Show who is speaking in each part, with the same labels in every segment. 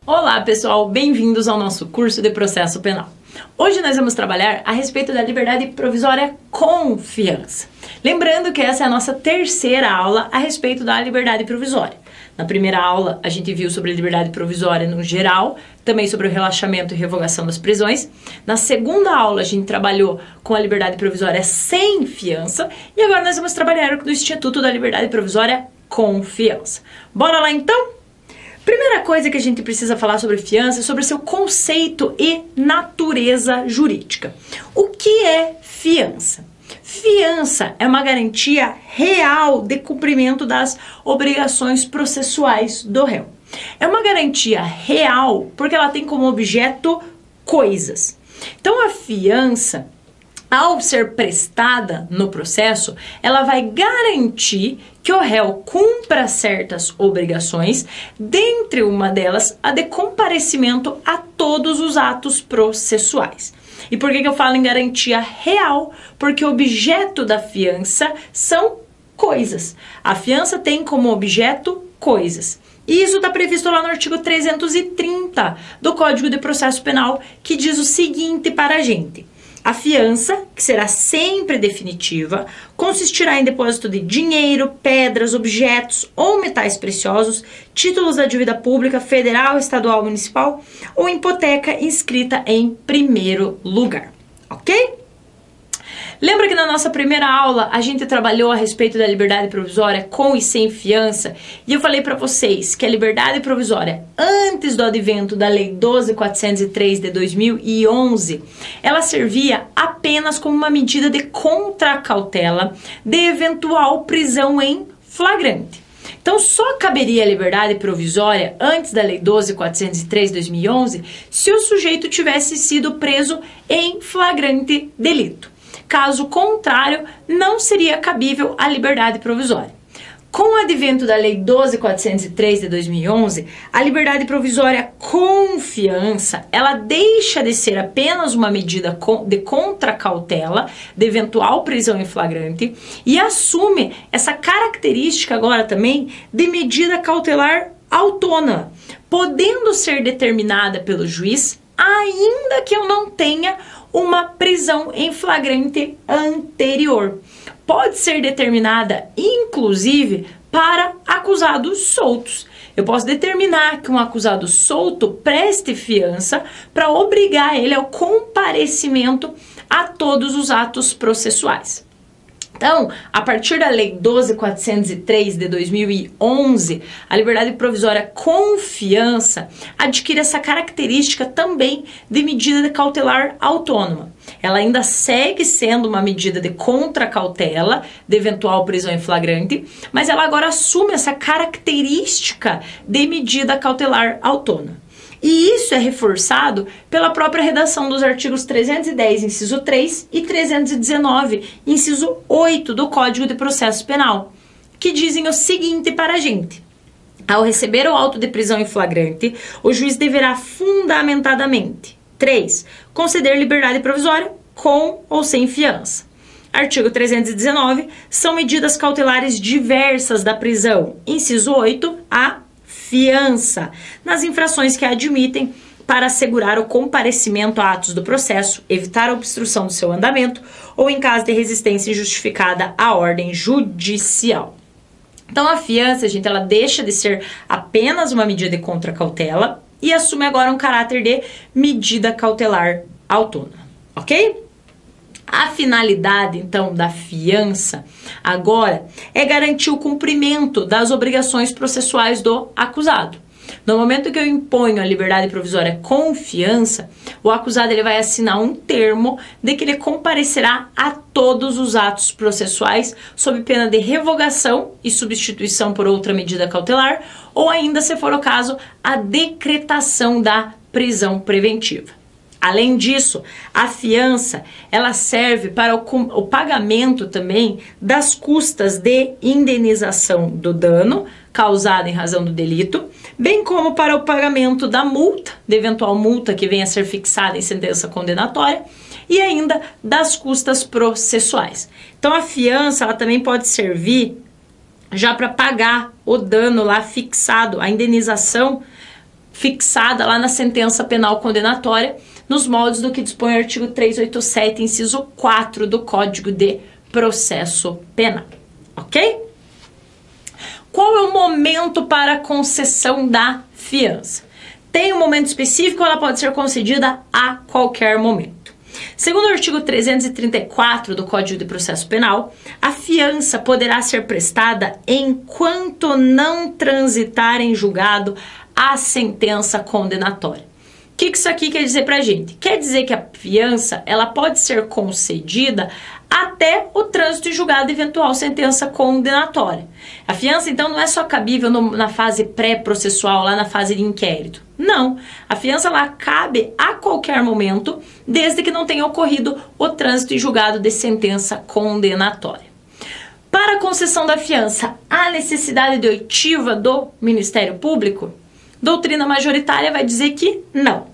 Speaker 1: Olá pessoal, bem-vindos ao nosso curso de processo penal. Hoje nós vamos trabalhar a respeito da liberdade provisória com fiança. Lembrando que essa é a nossa terceira aula a respeito da liberdade provisória. Na primeira aula a gente viu sobre a liberdade provisória no geral, também sobre o relaxamento e revogação das prisões. Na segunda aula a gente trabalhou com a liberdade provisória sem fiança e agora nós vamos trabalhar com o Instituto da Liberdade Provisória com fiança. Bora lá então? Primeira coisa que a gente precisa falar sobre fiança é sobre seu conceito e natureza jurídica. O que é fiança? Fiança é uma garantia real de cumprimento das obrigações processuais do réu. É uma garantia real porque ela tem como objeto coisas. Então a fiança, ao ser prestada no processo, ela vai garantir que o réu cumpra certas obrigações, dentre uma delas a de comparecimento a todos os atos processuais. E por que eu falo em garantia real? Porque o objeto da fiança são coisas. A fiança tem como objeto coisas. E isso está previsto lá no artigo 330 do Código de Processo Penal, que diz o seguinte para a gente: a fiança, que será sempre definitiva, consistirá em depósito de dinheiro, pedras, objetos ou metais preciosos, títulos da dívida pública, federal, estadual, municipal ou hipoteca inscrita em primeiro lugar, ok? Lembra que na nossa primeira aula a gente trabalhou a respeito da liberdade provisória com e sem fiança? E eu falei para vocês que a liberdade provisória, antes do advento da Lei 12.403 de 2011, ela servia apenas como uma medida de contracautela de eventual prisão em flagrante. Então, só caberia a liberdade provisória antes da Lei 12.403 de 2011 se o sujeito tivesse sido preso em flagrante delito. Caso contrário, não seria cabível a liberdade provisória. Com o advento da Lei 12.403 de 2011, a liberdade provisória com fiança, ela deixa de ser apenas uma medida de contracautela, de eventual prisão em flagrante, e assume essa característica agora também de medida cautelar autônoma, podendo ser determinada pelo juiz, ainda que eu não tenha uma prisão em flagrante anterior. Pode ser determinada, inclusive, para acusados soltos. Eu posso determinar que um acusado solto preste fiança para obrigar ele ao comparecimento a todos os atos processuais. Então, a partir da Lei 12.403 de 2011, a liberdade provisória com fiança adquire essa característica também de medida cautelar autônoma. Ela ainda segue sendo uma medida de contracautela, de eventual prisão em flagrante, mas ela agora assume essa característica de medida cautelar autônoma. E isso é reforçado pela própria redação dos artigos 310, inciso 3 e 319, inciso 8 do Código de Processo Penal, que dizem o seguinte para a gente: ao receber o auto de prisão em flagrante, o juiz deverá fundamentadamente 3. Conceder liberdade provisória com ou sem fiança. Artigo 319, são medidas cautelares diversas da prisão. Inciso 8, a fiança, nas infrações que admitem para assegurar o comparecimento a atos do processo, evitar a obstrução do seu andamento ou em caso de resistência injustificada à ordem judicial. Então a fiança, gente, ela deixa de ser apenas uma medida de contracautela e assume agora um caráter de medida cautelar autônoma, ok? A finalidade, então, da fiança agora é garantir o cumprimento das obrigações processuais do acusado. No momento que eu imponho a liberdade provisória com fiança, o acusado ele vai assinar um termo de que ele comparecerá a todos os atos processuais sob pena de revogação e substituição por outra medida cautelar ou ainda, se for o caso, a decretação da prisão preventiva. Além disso, a fiança ela serve para o pagamento também das custas de indenização do dano causado em razão do delito, bem como para o pagamento da multa, de eventual multa que venha a ser fixada em sentença condenatória, e ainda das custas processuais. Então a fiança ela também pode servir já para pagar o dano lá fixado, a indenização fixada lá na sentença penal condenatória, nos moldes do que dispõe o artigo 387, inciso 4 do Código de Processo Penal, ok? Qual é o momento para a concessão da fiança? Tem um momento específico, ela pode ser concedida a qualquer momento. Segundo o artigo 334 do Código de Processo Penal, a fiança poderá ser prestada enquanto não transitar em julgado a sentença condenatória. O que isso aqui quer dizer pra gente? Quer dizer que a fiança, ela pode ser concedida até o trânsito em julgado de eventual sentença condenatória. A fiança, então, não é só cabível na fase pré-processual, lá na fase de inquérito. Não. A fiança, ela cabe a qualquer momento, desde que não tenha ocorrido o trânsito em julgado de sentença condenatória. Para a concessão da fiança, há necessidade de oitiva do Ministério Público? Doutrina majoritária vai dizer que não.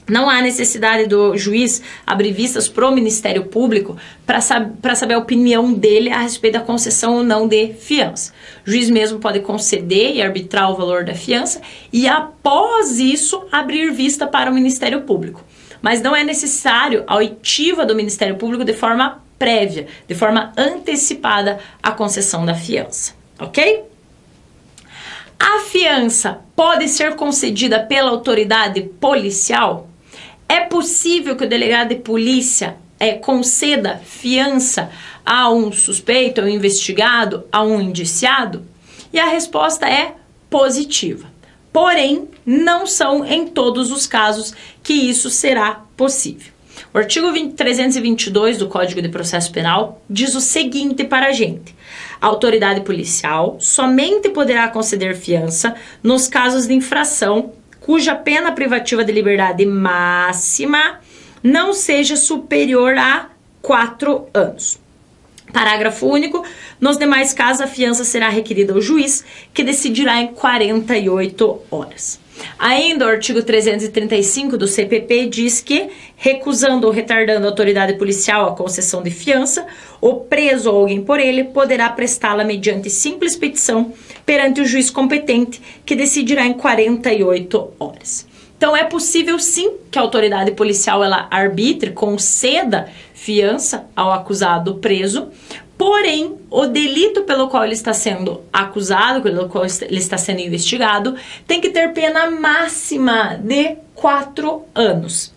Speaker 1: Não há necessidade do juiz abrir vistas para o Ministério Público para saber a opinião dele a respeito da concessão ou não de fiança. O juiz mesmo pode conceder e arbitrar o valor da fiança e, após isso, abrir vista para o Ministério Público. Mas não é necessário a oitiva do Ministério Público de forma prévia, de forma antecipada à concessão da fiança, ok? A fiança pode ser concedida pela autoridade policial? É possível que o delegado de polícia conceda fiança a um suspeito, a um investigado, a um indiciado? E a resposta é positiva. Porém, não são em todos os casos que isso será possível. O artigo 322 do Código de Processo Penal diz o seguinte para a gente: a autoridade policial somente poderá conceder fiança nos casos de infração cuja pena privativa de liberdade máxima não seja superior a 4 anos. Parágrafo único. Nos demais casos, a fiança será requerida ao juiz, que decidirá em 48 horas. Ainda o artigo 335 do CPP diz que, recusando ou retardando a autoridade policial a concessão de fiança, o preso ou alguém por ele poderá prestá-la mediante simples petição perante o juiz competente, que decidirá em 48 horas. Então é possível sim que a autoridade policial ela arbitre, conceda fiança ao acusado preso, porém o delito pelo qual ele está sendo acusado, pelo qual ele está sendo investigado, tem que ter pena máxima de 4 anos.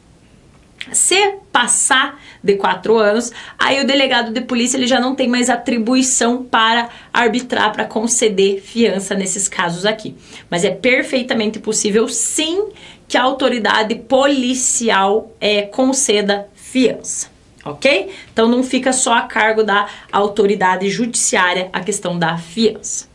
Speaker 1: Se passar de 4 anos, aí o delegado de polícia ele já não tem mais atribuição para arbitrar, para conceder fiança nesses casos aqui. Mas é perfeitamente possível sim que a autoridade policial conceda fiança, ok? Então não fica só a cargo da autoridade judiciária a questão da fiança.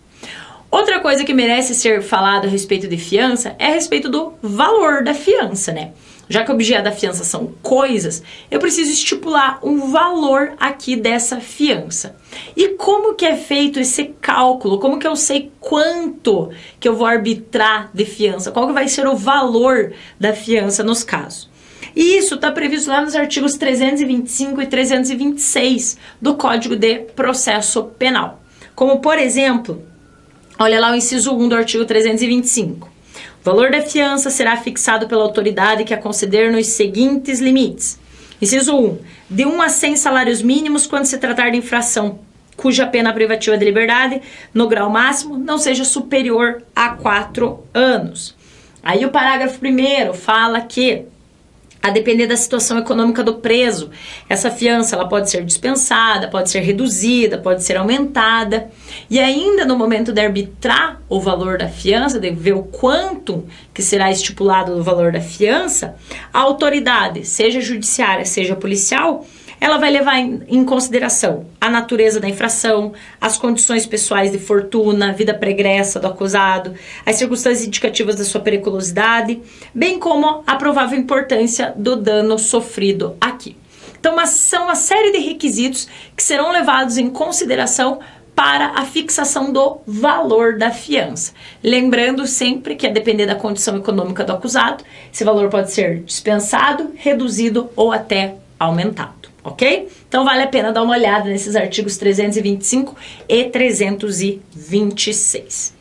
Speaker 1: Outra coisa que merece ser falada a respeito de fiança é a respeito do valor da fiança, né? Já que o objeto da fiança são coisas, eu preciso estipular um valor aqui dessa fiança. E como que é feito esse cálculo? Como que eu sei quanto que eu vou arbitrar de fiança? Qual que vai ser o valor da fiança nos casos? E isso está previsto lá nos artigos 325 e 326 do Código de Processo Penal. Como, por exemplo, olha lá o inciso 1 do artigo 325. O valor da fiança será fixado pela autoridade que a conceder nos seguintes limites. Inciso 1. De 1 a 100 salários mínimos quando se tratar de infração cuja pena privativa de liberdade, no grau máximo, não seja superior a 4 anos. Aí o parágrafo 1º fala que, a depender da situação econômica do preso, essa fiança ela pode ser dispensada, pode ser reduzida, pode ser aumentada. E ainda no momento de arbitrar o valor da fiança, de ver o quanto que será estipulado no valor da fiança, a autoridade, seja judiciária, seja policial, ela vai levar em consideração a natureza da infração, as condições pessoais de fortuna, vida pregressa do acusado, as circunstâncias indicativas da sua periculosidade, bem como a provável importância do dano sofrido aqui. Então, são uma série de requisitos que serão levados em consideração para a fixação do valor da fiança. Lembrando sempre que, a depender da condição econômica do acusado, esse valor pode ser dispensado, reduzido ou até aumentado. Ok? Então vale a pena dar uma olhada nesses artigos 325 e 326.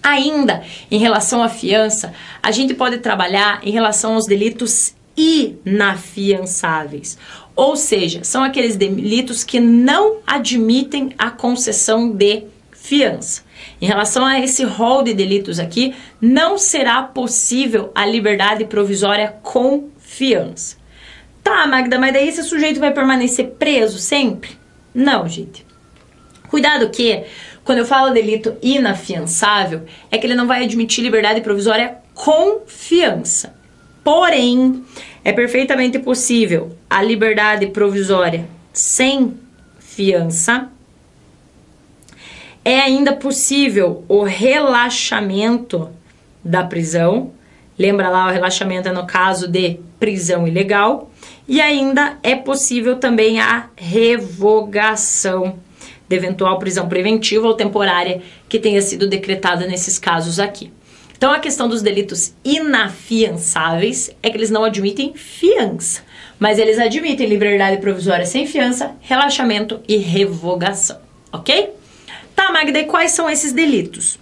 Speaker 1: Ainda, em relação à fiança, a gente pode trabalhar em relação aos delitos inafiançáveis. Ou seja, são aqueles delitos que não admitem a concessão de fiança. Em relação a esse rol de delitos aqui, não será possível a liberdade provisória com fiança. Tá, Magda, mas daí esse sujeito vai permanecer preso sempre? Não, gente. Cuidado que, quando eu falo delito inafiançável, é que ele não vai admitir liberdade provisória com fiança. Porém, é perfeitamente possível a liberdade provisória sem fiança. É ainda possível o relaxamento da prisão. Lembra lá, o relaxamento é no caso de prisão ilegal. E ainda é possível também a revogação de eventual prisão preventiva ou temporária que tenha sido decretada nesses casos aqui. Então, a questão dos delitos inafiançáveis é que eles não admitem fiança, mas eles admitem liberdade provisória sem fiança, relaxamento e revogação, ok? Tá, Magda, e quais são esses delitos?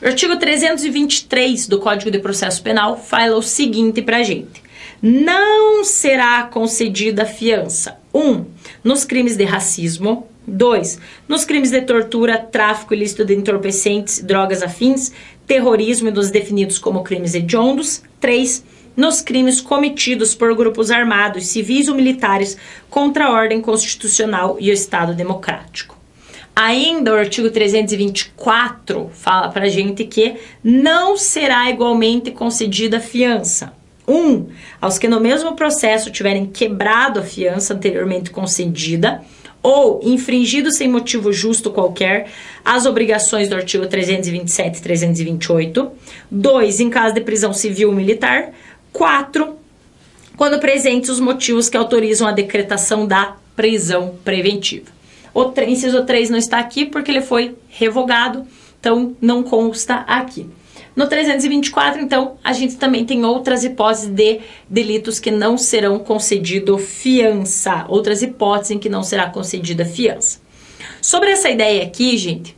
Speaker 1: O artigo 323 do Código de Processo Penal fala o seguinte pra gente: não será concedida fiança. 1. Nos crimes de racismo. 2. Nos crimes de tortura, tráfico ilícito de entorpecentes, drogas afins, terrorismo e dos definidos como crimes hediondos. 3. Nos crimes cometidos por grupos armados, civis ou militares contra a ordem constitucional e o Estado democrático. Ainda o artigo 324 fala pra gente que não será igualmente concedida fiança. 1. Aos que no mesmo processo tiverem quebrado a fiança anteriormente concedida ou infringido sem motivo justo qualquer as obrigações do artigo 327 e 328. 2. Em caso de prisão civil ou militar. 4. Quando presentes os motivos que autorizam a decretação da prisão preventiva. O inciso 3 não está aqui porque ele foi revogado, então não consta aqui. No 324, então, a gente também tem outras hipóteses de delitos que não serão concedido fiança. Outras hipóteses em que não será concedida fiança. Sobre essa ideia aqui, gente,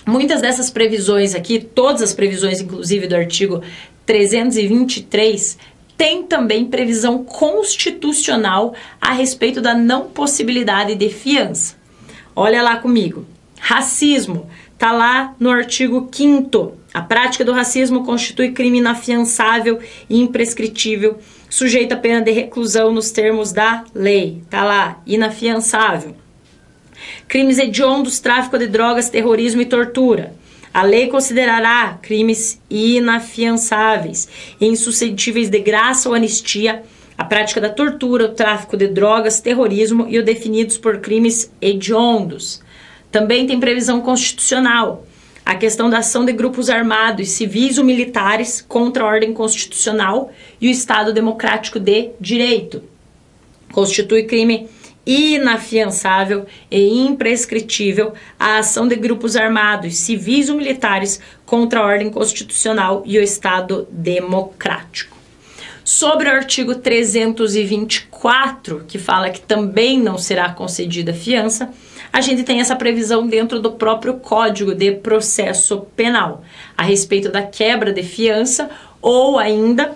Speaker 1: muitas dessas previsões aqui, todas as previsões, inclusive do artigo 323, tem também previsão constitucional a respeito da não possibilidade de fiança. Olha lá comigo. Racismo, tá lá no artigo 5º. A prática do racismo constitui crime inafiançável e imprescritível, sujeito a pena de reclusão nos termos da lei. Tá lá, inafiançável. Crimes hediondos, tráfico de drogas, terrorismo e tortura. A lei considerará crimes inafiançáveis e insuscetíveis de graça ou anistia a prática da tortura, o tráfico de drogas, terrorismo e o definidos por crimes hediondos. Também tem previsão constitucional. A questão da ação de grupos armados, civis ou militares contra a ordem constitucional e o Estado democrático de direito. Constitui crime inafiançável e imprescritível a ação de grupos armados, civis ou militares contra a ordem constitucional e o Estado democrático. Sobre o artigo 324, que fala que também não será concedida fiança, a gente tem essa previsão dentro do próprio Código de Processo Penal, a respeito da quebra de fiança ou ainda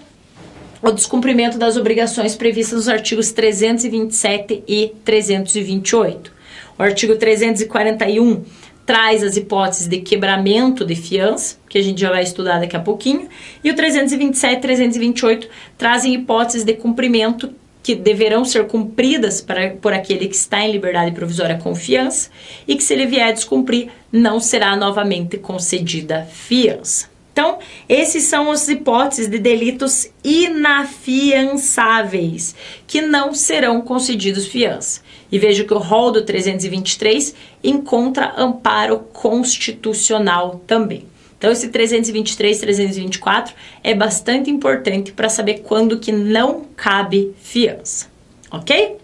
Speaker 1: o descumprimento das obrigações previstas nos artigos 327 e 328. O artigo 341 traz as hipóteses de quebramento de fiança, que a gente já vai estudar daqui a pouquinho, e o 327 e 328 trazem hipóteses de cumprimento que deverão ser cumpridas por aquele que está em liberdade provisória com fiança e que, se ele vier a descumprir, não será novamente concedida fiança. Então, esses são as hipóteses de delitos inafiançáveis, que não serão concedidos fiança. E vejo que o rol do 323 encontra amparo constitucional também. Então, esse 323, 324 é bastante importante para saber quando que não cabe fiança, ok?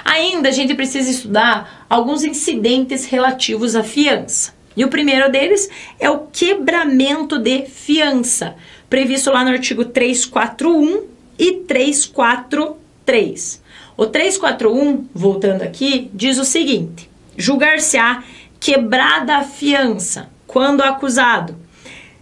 Speaker 1: Ainda a gente precisa estudar alguns incidentes relativos à fiança. E o primeiro deles é o quebramento de fiança, previsto lá no artigo 341 e 343. O 341, voltando aqui, diz o seguinte: julgar-se-á quebrada a fiança quando o acusado,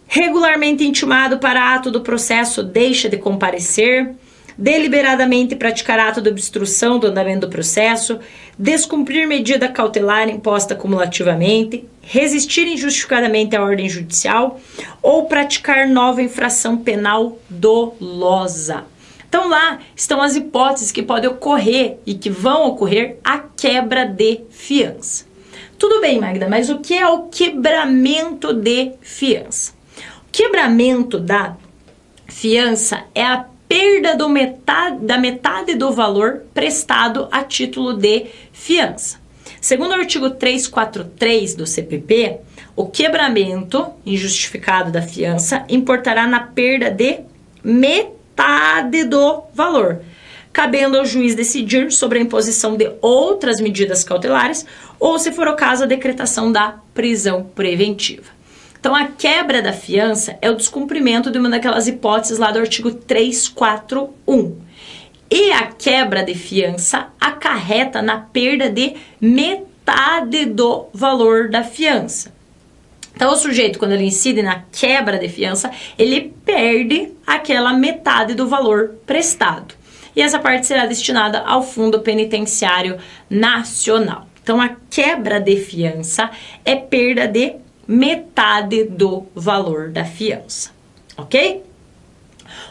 Speaker 1: regularmente intimado para ato do processo, deixa de comparecer, deliberadamente praticar ato de obstrução do andamento do processo, descumprir medida cautelar imposta cumulativamente, resistir injustificadamente à ordem judicial ou praticar nova infração penal dolosa. Então lá estão as hipóteses que podem ocorrer e que vão ocorrer a quebra de fiança. Tudo bem, Magda, mas o que é o quebramento de fiança? O quebramento da fiança é a perda da metade do valor prestado a título de fiança. Segundo o artigo 343 do CPP, o quebramento injustificado da fiança importará na perda de metade do valor, cabendo ao juiz decidir sobre a imposição de outras medidas cautelares ou, se for o caso, a decretação da prisão preventiva. Então, a quebra da fiança é o descumprimento de uma daquelas hipóteses lá do artigo 341. E a quebra de fiança acarreta na perda de metade do valor da fiança. Então, o sujeito, quando ele incide na quebra de fiança, ele perde aquela metade do valor prestado. E essa parte será destinada ao Fundo Penitenciário Nacional. Então, a quebra de fiança é perda de metade do valor da fiança, ok?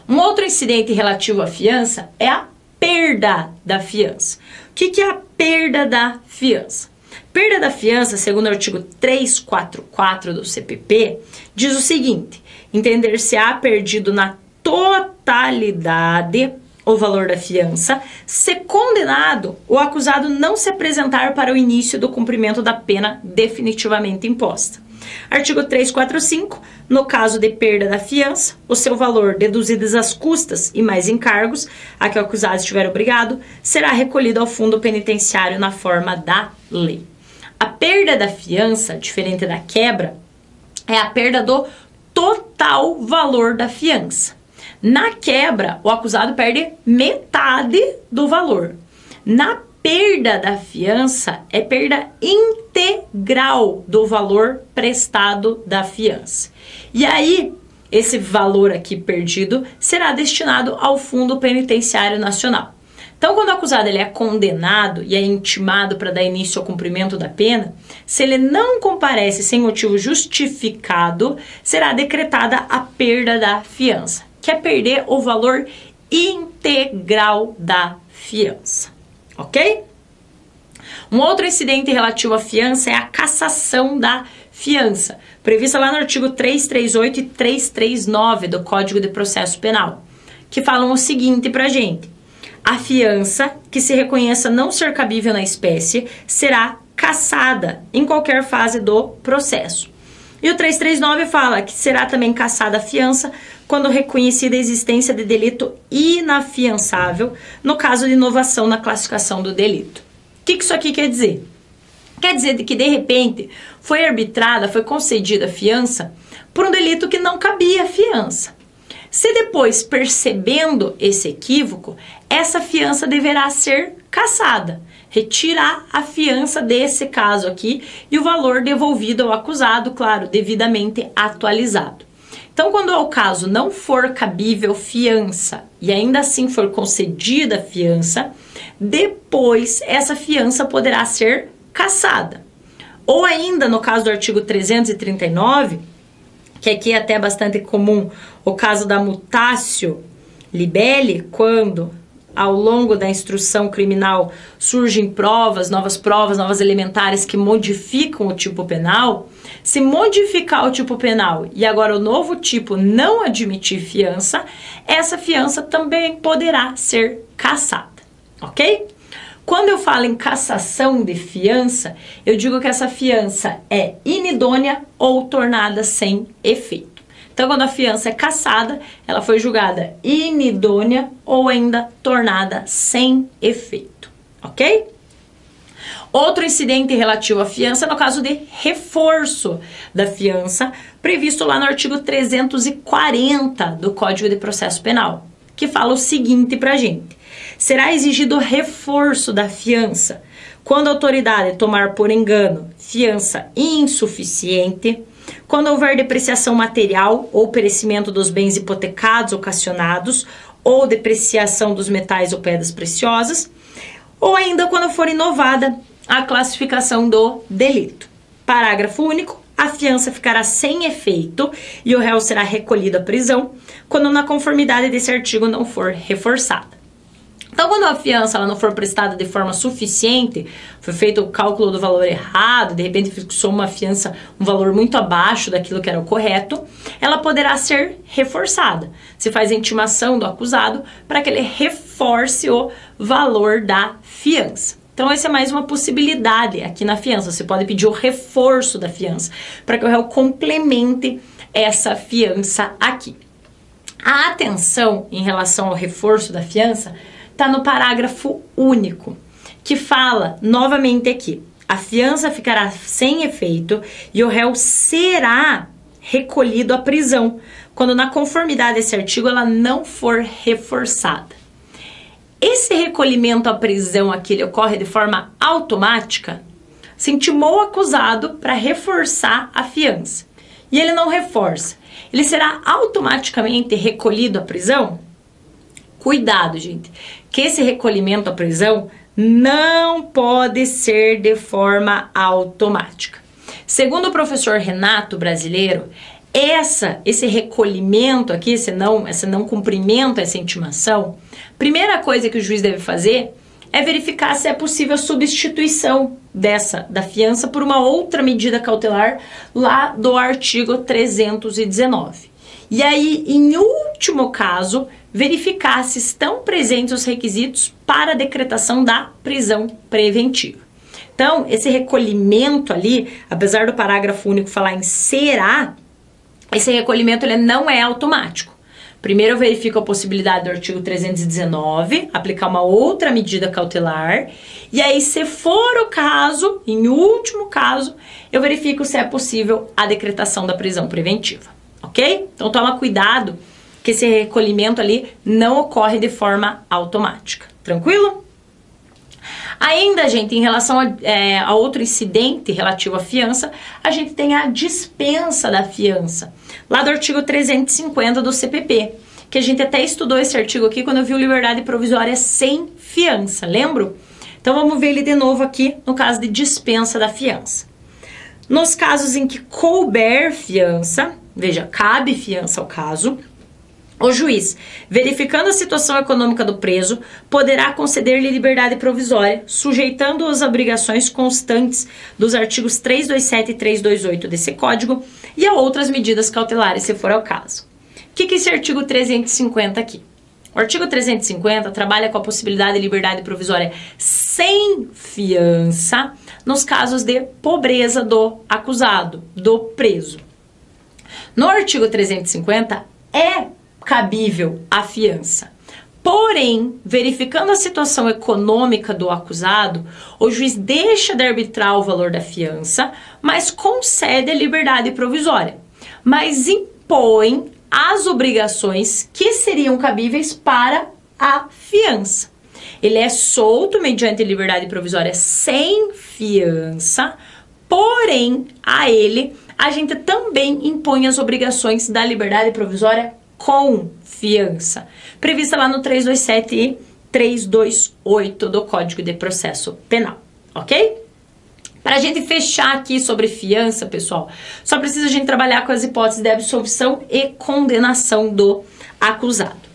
Speaker 1: Um outro incidente relativo à fiança é a perda da fiança. O que é a perda da fiança? Perda da fiança, segundo o artigo 344 do CPP, diz o seguinte: entender-se-á perdido na totalidade o valor da fiança, se condenado o acusado não se apresentar para o início do cumprimento da pena definitivamente imposta. Artigo 345, no caso de perda da fiança, o seu valor, deduzidas as custas e mais encargos a que o acusado estiver obrigado, será recolhido ao fundo penitenciário na forma da lei. A perda da fiança, diferente da quebra, é a perda do total valor da fiança. Na quebra, o acusado perde metade do valor. Na perda da fiança, é perda integral do valor prestado da fiança. E aí, esse valor aqui perdido será destinado ao Fundo Penitenciário Nacional. Então, quando o acusado ele é condenado e é intimado para dar início ao cumprimento da pena, se ele não comparece sem motivo justificado, será decretada a perda da fiança, que é perder o valor integral da fiança. Ok? Um outro incidente relativo à fiança é a cassação da fiança, prevista lá no artigo 338 e 339 do Código de Processo Penal, que falam o seguinte pra gente: a fiança que se reconheça não ser cabível na espécie será cassada em qualquer fase do processo. E o 339 fala que será também cassada a fiança quando reconhecida a existência de delito inafiançável, no caso de inovação na classificação do delito. O que isso aqui quer dizer? Quer dizer que, de repente, foi arbitrada, foi concedida a fiança por um delito que não cabia a fiança. Se depois, percebendo esse equívoco, essa fiança deverá ser cassada, retirar a fiança desse caso aqui e o valor devolvido ao acusado, claro, devidamente atualizado. Então, quando ao caso não for cabível fiança e ainda assim for concedida a fiança, depois essa fiança poderá ser cassada. Ou ainda, no caso do artigo 339, que aqui é até bastante comum, o caso da mutatio libelli, quando ao longo da instrução criminal surgem novas elementares que modificam o tipo penal. Se modificar o tipo penal e agora o novo tipo não admitir fiança, essa fiança também poderá ser cassada, ok? Quando eu falo em cassação de fiança, eu digo que essa fiança é inidônea ou tornada sem efeito. Então, quando a fiança é cassada, ela foi julgada inidônea ou ainda tornada sem efeito, ok? Outro incidente relativo à fiança, no caso de reforço da fiança, previsto lá no artigo 340 do Código de Processo Penal, que fala o seguinte pra gente: será exigido reforço da fiança quando a autoridade tomar por engano fiança insuficiente, quando houver depreciação material ou perecimento dos bens hipotecados ocasionados, ou depreciação dos metais ou pedras preciosas, ou ainda quando for inovada a classificação do delito. Parágrafo único. A fiança ficará sem efeito e o réu será recolhido à prisão quando na conformidade desse artigo não for reforçada. Então, quando a fiança ela não for prestada de forma suficiente, foi feito o cálculo do valor errado, de repente fixou uma fiança, um valor muito abaixo daquilo que era o correto, ela poderá ser reforçada. Se faz a intimação do acusado para que ele reforce o valor da fiança. Então, essa é mais uma possibilidade aqui na fiança. Você pode pedir o reforço da fiança para que o réu complemente essa fiança aqui. A atenção em relação ao reforço da fiança está no parágrafo único, que fala novamente aqui: a fiança ficará sem efeito e o réu será recolhido à prisão quando na conformidade desse artigo ela não for reforçada. Esse recolhimento à prisão aqui ele ocorre de forma automática. Se intimou o acusado para reforçar a fiança e ele não reforça, ele será automaticamente recolhido à prisão? Cuidado, gente, que esse recolhimento à prisão não pode ser de forma automática. Segundo o professor Renato Brasileiro, esse recolhimento aqui, esse não cumprimento, essa intimação, primeira coisa que o juiz deve fazer é verificar se é possível a substituição da fiança por uma outra medida cautelar lá do artigo 319. E aí, em último caso, verificar se estão presentes os requisitos para a decretação da prisão preventiva. Então, esse recolhimento ali, apesar do parágrafo único falar em será, esse recolhimento ele não é automático. Primeiro eu verifico a possibilidade do artigo 319, aplicar uma outra medida cautelar, e aí se for o caso, em último caso, eu verifico se é possível a decretação da prisão preventiva, ok? Então toma cuidado que esse recolhimento ali não ocorre de forma automática, tranquilo? Ainda, gente, em relação a outro incidente relativo à fiança, a gente tem a dispensa da fiança, lá do artigo 350 do CPP, que a gente até estudou esse artigo aqui quando viu liberdade provisória sem fiança, lembro? Então vamos ver ele de novo aqui no caso de dispensa da fiança. Nos casos em que couber fiança, veja, cabe fiança ao caso, o juiz, verificando a situação econômica do preso, poderá conceder-lhe liberdade provisória, sujeitando-o às obrigações constantes dos artigos 327 e 328 desse Código e a outras medidas cautelares, se for ao caso. O que é esse artigo 350 aqui? O artigo 350 trabalha com a possibilidade de liberdade provisória sem fiança nos casos de pobreza do acusado, do preso. No artigo 350 é cabível a fiança. Porém, verificando a situação econômica do acusado, o juiz deixa de arbitrar o valor da fiança, mas concede a liberdade provisória, mas impõe as obrigações que seriam cabíveis para a fiança. Ele é solto mediante liberdade provisória sem fiança, porém, a ele, a gente também impõe as obrigações da liberdade provisória com fiança, prevista lá no 327 e 328 do Código de Processo Penal, ok? Para a gente fechar aqui sobre fiança, pessoal, só precisa a gente trabalhar com as hipóteses de absolvição e condenação do acusado.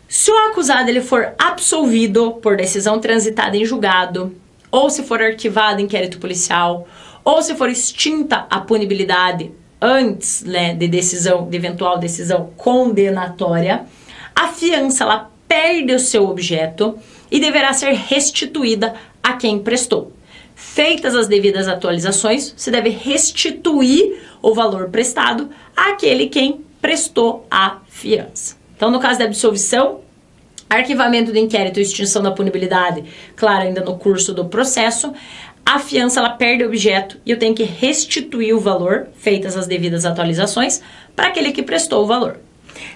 Speaker 1: Se o acusado ele for absolvido por decisão transitada em julgado, ou se for arquivado inquérito policial, ou se for extinta a punibilidade antes, né, de eventual decisão condenatória, a fiança ela perde o seu objeto e deverá ser restituída a quem prestou. Feitas as devidas atualizações, se deve restituir o valor prestado àquele quem prestou a fiança. Então, no caso da absolvição, arquivamento do inquérito e extinção da punibilidade, claro, ainda no curso do processo, a fiança ela perde o objeto e eu tenho que restituir o valor, feitas as devidas atualizações, para aquele que prestou o valor.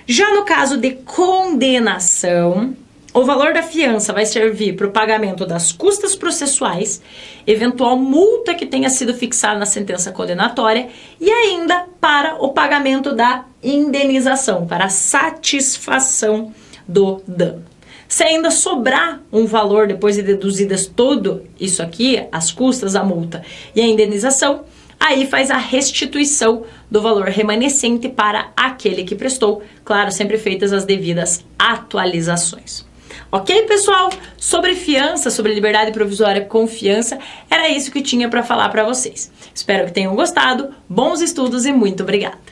Speaker 1: Já no caso de condenação, O valor da fiança vai servir para o pagamento das custas processuais, eventual multa que tenha sido fixada na sentença condenatória e ainda para o pagamento da indenização, para a satisfação do dano. Se ainda sobrar um valor depois de deduzidas tudo isso aqui, as custas, a multa e a indenização, aí faz a restituição do valor remanescente para aquele que prestou, claro, sempre feitas as devidas atualizações. Ok, pessoal? Sobre fiança, sobre liberdade provisória com fiança, era isso que tinha para falar para vocês. Espero que tenham gostado, bons estudos e muito obrigada!